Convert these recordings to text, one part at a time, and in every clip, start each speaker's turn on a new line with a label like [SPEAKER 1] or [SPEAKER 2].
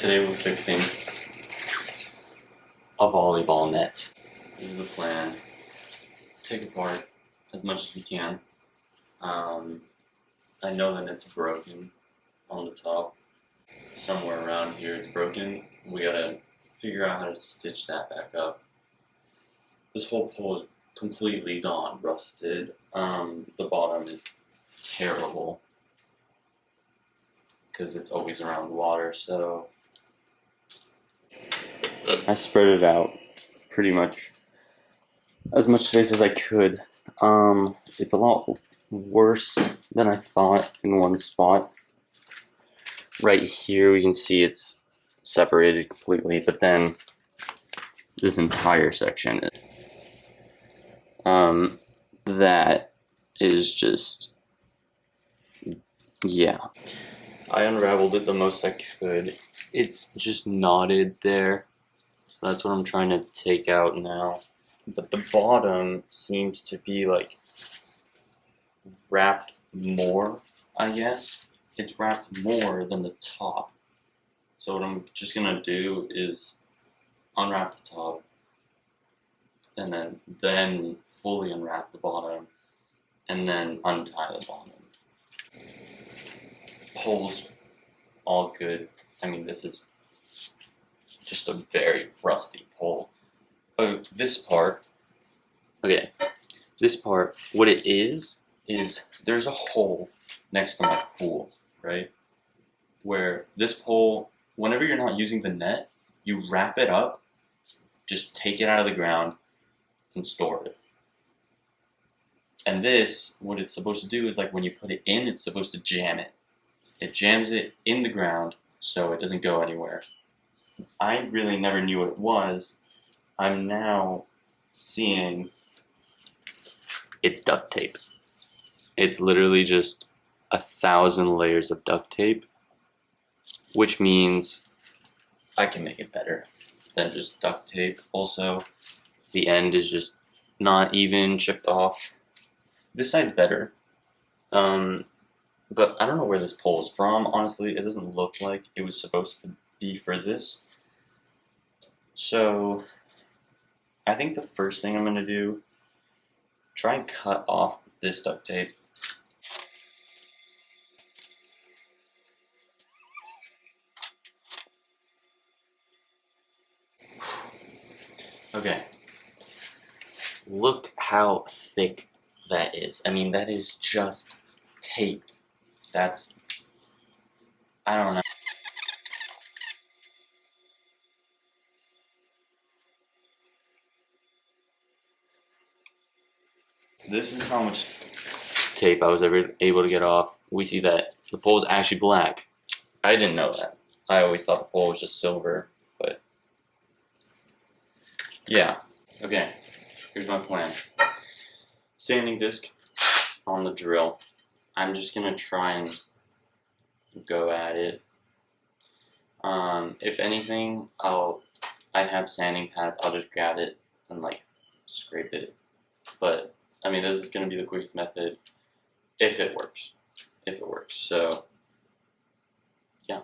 [SPEAKER 1] Today we're fixing a volleyball net. This is the plan. Take apart as much as we can. I know the net's broken on the top. Somewhere around here it's broken. We gotta figure out how to stitch that back up. This whole pole is completely gone, rusted. The bottom is terrible because it's always around water, so I spread it out pretty much as much space as I could. It's a lot worse than I thought in one spot. Right here we can see it's separated completely, but then this entire section that is just, yeah. I unraveled it the most I could. It's just knotted there, so that's what I'm trying to take out now. But the bottom seems to be like wrapped more, I guess. It's wrapped more than the top. So what I'm just gonna do is unwrap the top and then fully unwrap the bottom and then untie the bottom. Pole's all good. I mean, this is just a very rusty pole. But this part, okay, this part, what it is there's a hole next to my pool, right? Where this pole, whenever you're not using the net, you wrap it up, just take it out of the ground and store it. And this, what it's supposed to do is, like, when you put it in, it's supposed to jam it. It jams it in the ground so it doesn't go anywhere. I really never knew what it was. I'm now seeing it's duct tape. It's literally just 1,000 layers of duct tape, which means I can make it better than just duct tape. Also, the end is just not even chipped off. This side's better. But I don't know where this pole is from. Honestly, it doesn't look like it was supposed to be for this. So I think the first thing I'm going to do, try and cut off this duct tape. Okay. Look how thick that is. I mean, that is just tape. That's, I don't know. This is how much tape I was ever able to get off. We see that the pole is actually black. I didn't know that. I always thought the pole was just silver, but yeah. Okay, here's my plan. Sanding disc on the drill. I'm just gonna try and go at it. If anything, I have sanding pads. I'll just grab it and like scrape it. But I mean, this is gonna be the quickest method if it works. If it works. So yeah.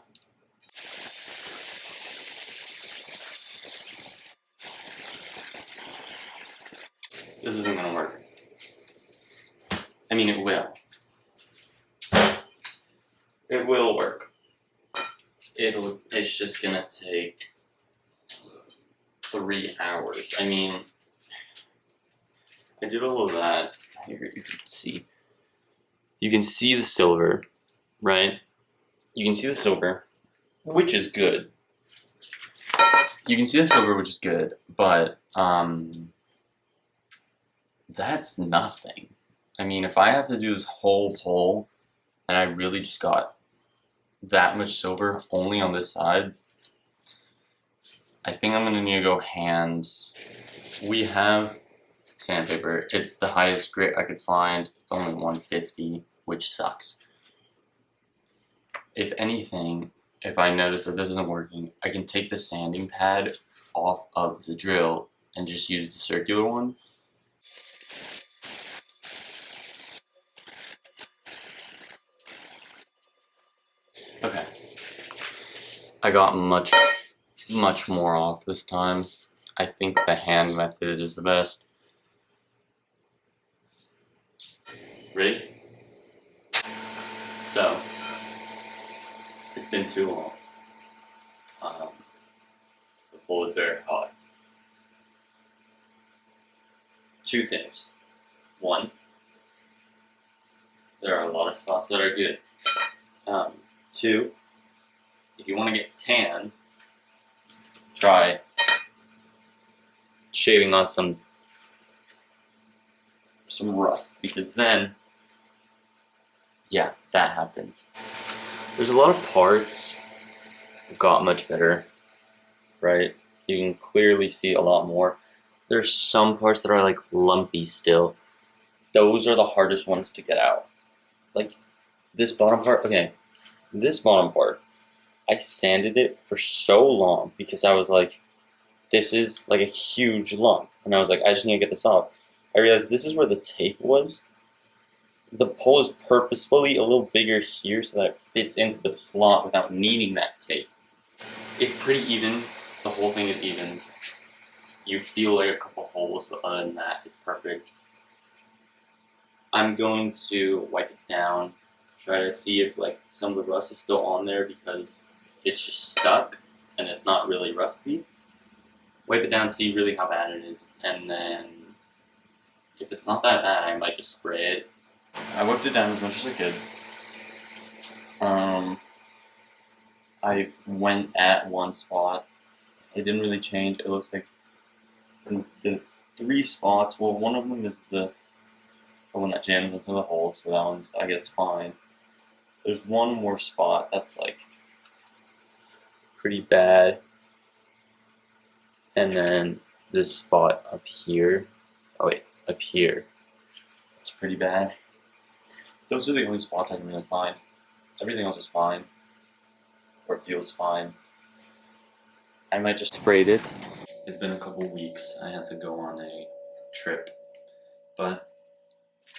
[SPEAKER 1] This isn't gonna work. I mean, it will. It will work. It's just gonna take 3 hours. I mean, I did all of that. Here you can see. You can see the silver, right? You can see the silver, which is good. You can see the silver, which is good, but that's nothing. I mean, if I have to do this whole pole, and I really just got that much silver only on this side, I think I'm gonna need to go hands. We have sandpaper. It's the highest grit I could find. It's only 150, which sucks. If anything, if I notice that this isn't working, I can take the sanding pad off of the drill and just use the circular one. Okay. I got much more off this time. I think the hand method is the best. Ready? So, it's been too long. The bowl is very hot. Two things. One, there are a lot of spots that are good. Two, if you want to get tan, try shaving on some rust, because then, yeah, that happens. There's a lot of parts that got much better, right? You can clearly see a lot more. There's some parts that are like lumpy still. Those are the hardest ones to get out. Like this bottom part, okay, this bottom part, I sanded it for so long because I was like, this is like a huge lump. And I was like, I just need to get this off. I realized this is where the tape was. The pole is purposefully a little bigger here so that it fits into the slot without needing that tape. It's pretty even. The whole thing is even. You feel like a couple holes, but other than that, it's perfect. I'm going to wipe it down, try to see if like some of the rust is still on there because it's just stuck and it's not really rusty. Wipe it down, see really how bad it is, and then if it's not that bad, I might just spray it. I wiped it down as much as I could. I went at one spot. It didn't really change. It looks like the three spots, well, one of them is the one that jams into the hole, so that one's, I guess, fine. There's one more spot that's like pretty bad. And then this spot up here, oh wait, up here, it's pretty bad. Those are the only spots I can really find. Everything else is fine, or it feels fine. I might just sprayed it. It's been a couple weeks. I had to go on a trip, but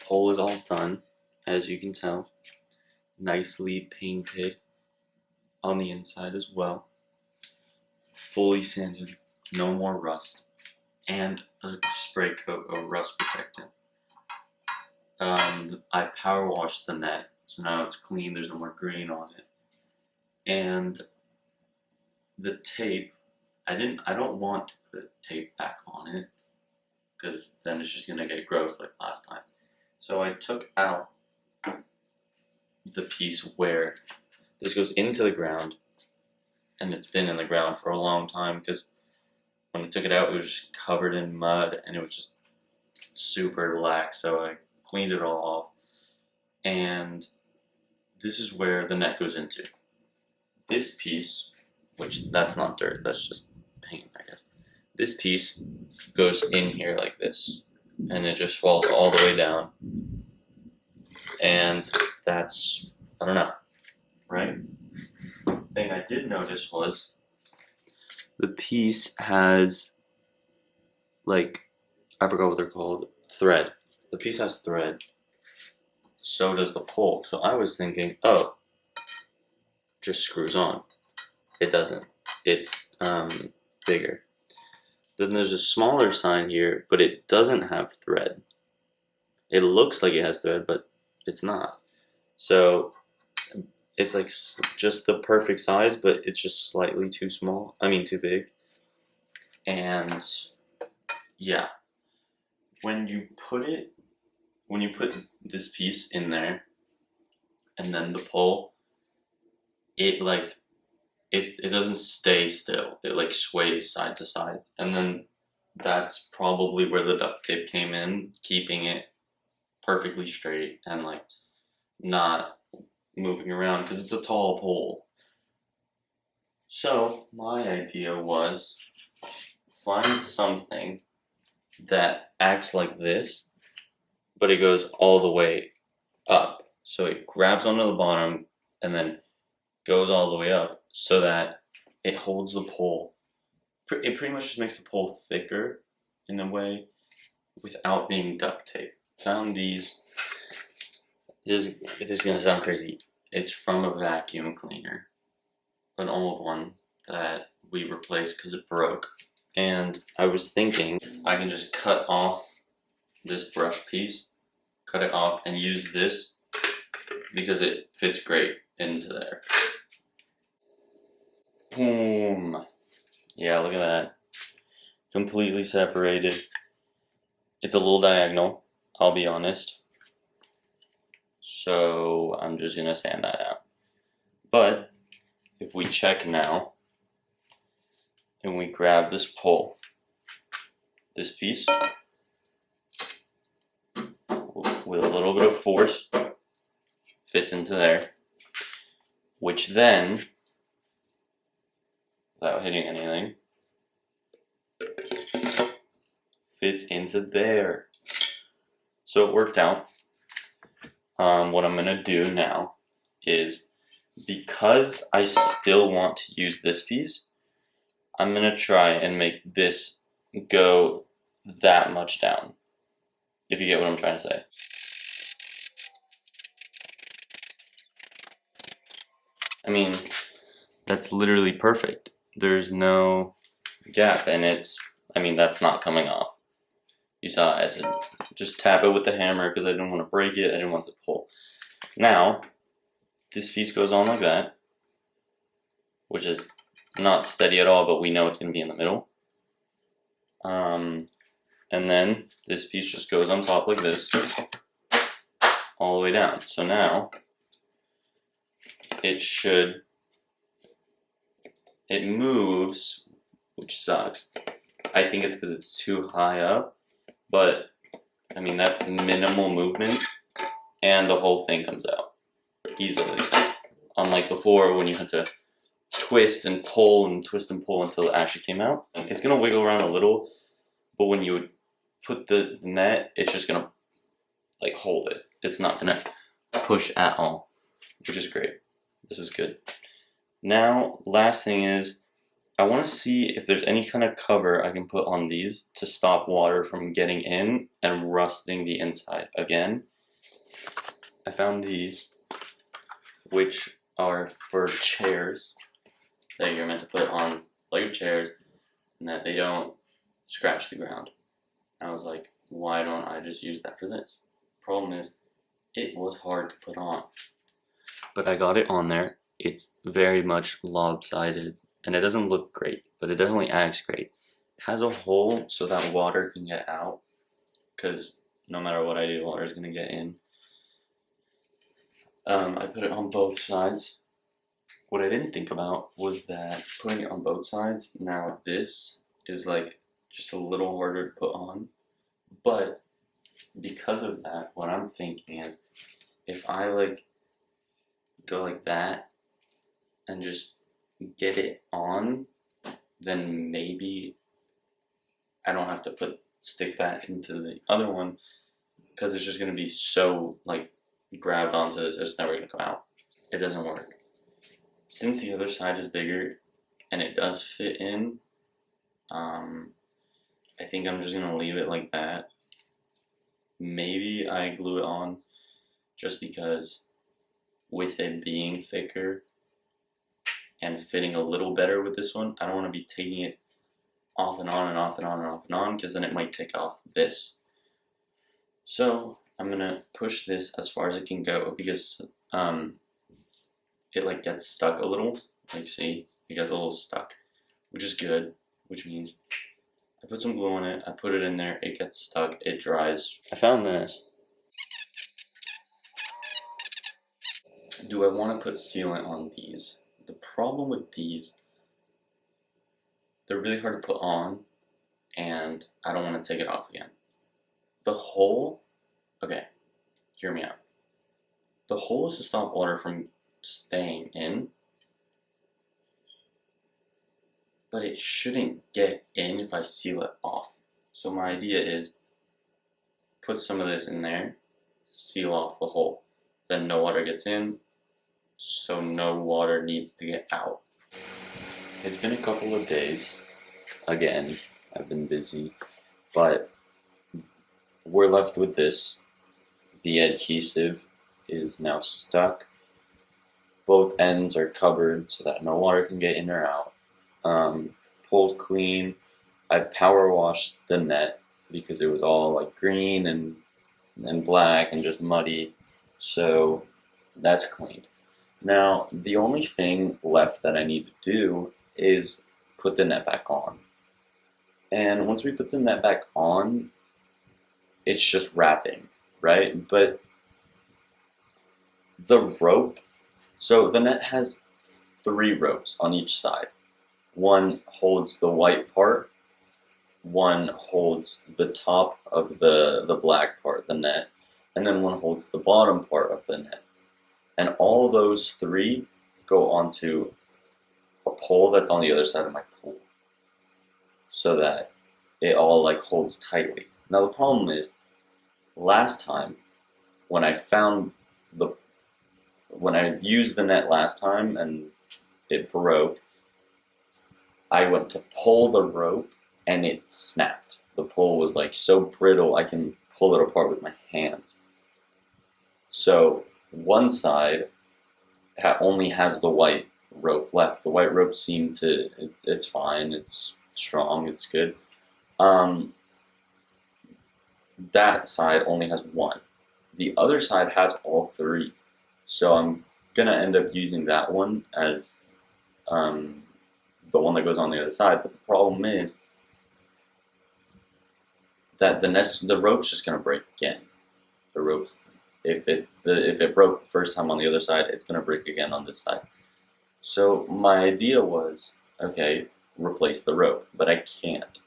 [SPEAKER 1] pole is all done, as you can tell. Nicely painted on the inside as well. Fully sanded, no more rust, and a spray coat of rust protectant. I power washed the net, so now it's clean, there's no more green on it. And the tape, I don't want to put tape back on it, because then it's just gonna get gross like last time. So I took out the piece where this goes into the ground, and it's been in the ground for a long time, because when I took it out, it was just covered in mud, and it was just super lax, so I cleaned it all off. And this is where the net goes into. This piece, which that's not dirt, that's just paint, I guess. This piece goes in here like this, and it just falls all the way down. And that's, I don't know, right? The thing I did notice was the piece has, like, I forgot what they're called, thread. The piece has thread. So does the pole. So I was thinking, oh, just screws on. It doesn't. It's bigger. Then there's a smaller sign here, but it doesn't have thread. It looks like it has thread, but it's not. So it's like just the perfect size, but it's just slightly too small. I mean, too big. And yeah, when you put this piece in there, and then the pole, it doesn't stay still. It like sways side to side, and then that's probably where the duct tape came in, keeping it perfectly straight and like not moving around because it's a tall pole. So my idea was find something that acts like this, but it goes all the way up. So it grabs onto the bottom and then goes all the way up so that it holds the pole. It pretty much just makes the pole thicker in a way without being duct tape. Found these. This is gonna sound crazy. It's from a vacuum cleaner. an old one that we replaced because it broke. And I was thinking I can just cut off this brush piece, cut it off, and use this because it fits great into there. Boom. Yeah, look at that. Completely separated. It's a little diagonal, I'll be honest. So I'm just gonna sand that out. But if we check now, and we grab this pole, this piece, with a little bit of force, fits into there, which then, without hitting anything, fits into there. So it worked out. What I'm gonna do now is, because I still want to use this piece, I'm gonna try and make this go that much down, if you get what I'm trying to say. I mean, that's literally perfect. There's no gap, and that's not coming off. You saw I had to just tap it with the hammer because I didn't want to break it, I didn't want to pull. Now, this piece goes on like that, which is not steady at all, but we know it's going to be in the middle. And then this piece just goes on top like this, all the way down. So now, it moves, which sucks. I think it's because it's too high up, but I mean, that's minimal movement, and the whole thing comes out easily. Unlike before, when you had to twist and pull and twist and pull until it actually came out. It's gonna wiggle around a little, but when you would put the net, it's just gonna like hold it. It's not gonna push at all, which is great. This is good. Now, last thing is, I want to see if there's any kind of cover I can put on these to stop water from getting in and rusting the inside. Again, I found these, which are for chairs that you're meant to put on like chairs and that they don't scratch the ground. I was like, why don't I just use that for this? Problem is, it was hard to put on. But I got it on there. It's very much lopsided, and it doesn't look great, but it definitely acts great. It has a hole so that water can get out, because no matter what I do, water is going to get in. I put it on both sides. What I didn't think about was that putting it on both sides, now this is like just a little harder to put on, but because of that, what I'm thinking is, if I like go like that and just get it on, then maybe I don't have to stick that into the other one, because it's just going to be so like grabbed onto this, it's never going to come out. It doesn't work. Since the other side is bigger and it does fit in, I think I'm just going to leave it like that. Maybe I glue it on, just because with it being thicker and fitting a little better with this one, I don't want to be taking it off and on and off and on and off and on, because then it might take off this. So I'm going to push this as far as it can go, because it like gets stuck a little. Like, see, it gets a little stuck, which is good, which means I put some glue on it, I put it in there, it gets stuck, it dries. I found this. Do I want to put sealant on these? The problem with these, they're really hard to put on, and I don't want to take it off again. The hole, okay, hear me out. The hole is to stop water from staying in, but it shouldn't get in if I seal it off. So my idea is, put some of this in there, seal off the hole, then no water gets in, so no water needs to get out. It's been a couple of days. Again, I've been busy, but we're left with this. The adhesive is now stuck, Both ends are covered so that no water can get in or out. Pole's clean. I power washed the net because it was all like green and black and just muddy. So that's cleaned. Now, the only thing left that I need to do is put the net back on. And once we put the net back on, it's just wrapping, right? But the rope, so the net has 3 ropes on each side. One holds the white part, one holds the top of the black part, the net, and then one holds the bottom part of the net. And all those 3 go onto a pole that's on the other side of my pool so that it all like holds tightly. Now the problem is, last time when I used the net last time and it broke, I went to pull the rope and it snapped. The pole was like so brittle I can pull it apart with my hands. So one side only has the white rope left. The white rope seemed to, it's fine, it's strong, it's good. That side only has 1. The other side has all 3. So I'm gonna end up using that one as the one that goes on the other side. But the problem is that the rope's just gonna break again. The rope's, if it broke the first time on the other side, it's gonna break again on this side. So my idea was, okay, replace the rope, but I can't.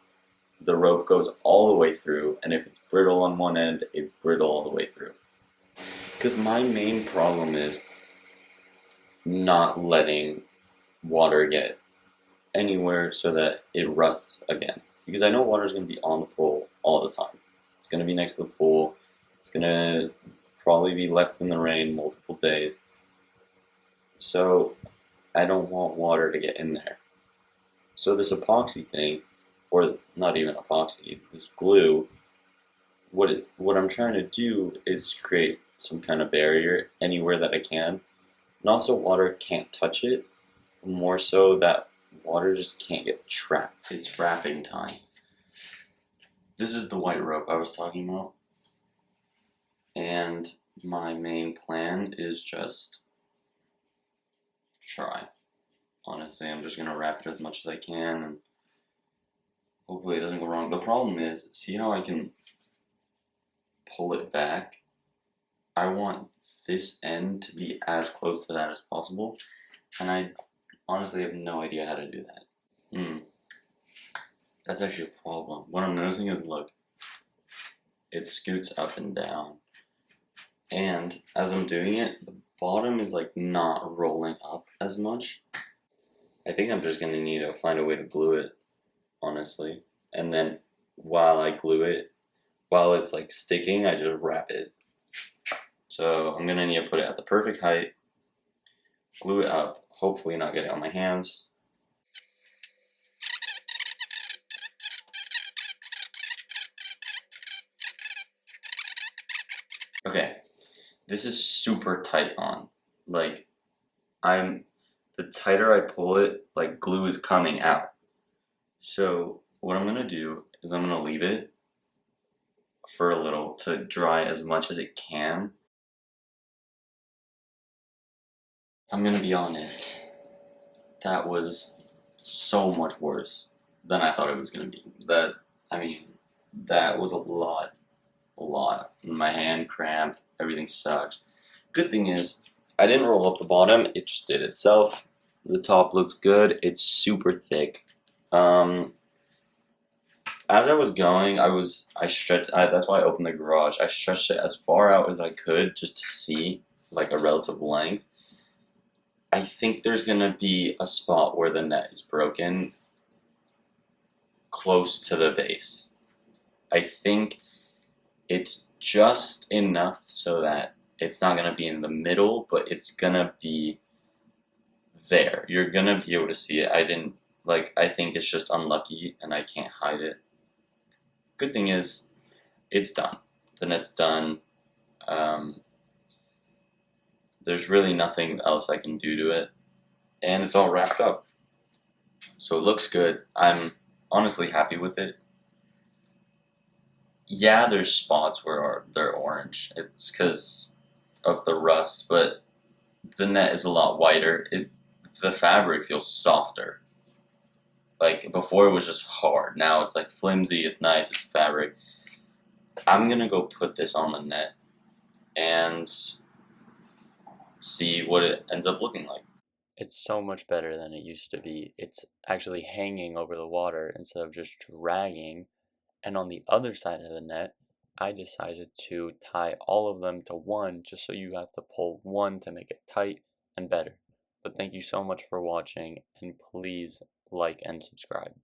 [SPEAKER 1] The rope goes all the way through, and if it's brittle on one end, it's brittle all the way through. Because my main problem is not letting water get anywhere so that it rusts again. Because I know water is going to be on the pool all the time. It's going to be next to the pool. It's going to probably be left in the rain multiple days. So I don't want water to get in there. So this epoxy thing, or not even epoxy, this glue, what I'm trying to do is create some kind of barrier anywhere that I can. Not so water can't touch it, more so that water just can't get trapped. It's wrapping time. This is the white rope I was talking about. And my main plan is just try. Honestly, I'm just going to wrap it as much as I can and hopefully it doesn't go wrong. The problem is, see how I can pull it back? I want this end to be as close to that as possible, and I honestly have no idea how to do that. That's actually a problem. What I'm noticing is, look, it scoots up and down, and as I'm doing it, the bottom is like not rolling up as much. I think I'm just gonna need to find a way to glue it, honestly, and then while I glue it, while it's like sticking, I just wrap it. So I'm gonna need to put it at the perfect height, glue it up, hopefully not get it on my hands. Okay, this is super tight on. Like, the tighter I pull it, like glue is coming out. So what I'm gonna do is I'm gonna leave it for a little to dry as much as it can. I'm gonna be honest, that was so much worse than I thought it was gonna be. That was a lot. My hand cramped, everything sucked. Good thing is, I didn't roll up the bottom, it just did itself. The top looks good, it's super thick. As I was going, I stretched, that's why I opened the garage. I stretched it as far out as I could just to see, like, a relative length. I think there's gonna be a spot where the net is broken close to the base. I think it's just enough so that it's not gonna be in the middle, but it's gonna be there. You're gonna be able to see it. I think it's just unlucky and I can't hide it. Good thing is, it's done. The net's done. There's really nothing else I can do to it, and it's all wrapped up. So it looks good. I'm honestly happy with it. Yeah, there's spots where they're orange. It's because of the rust, but the net is a lot whiter. The fabric feels softer. Like before, it was just hard. Now it's like flimsy. It's nice. It's fabric. I'm gonna go put this on the net and see what it ends up looking like. It's so much better than it used to be. It's actually hanging over the water instead of just dragging. And on the other side of the net, I decided to tie all of them to one just so you have to pull one to make it tight and better. But thank you so much for watching, and please like and subscribe.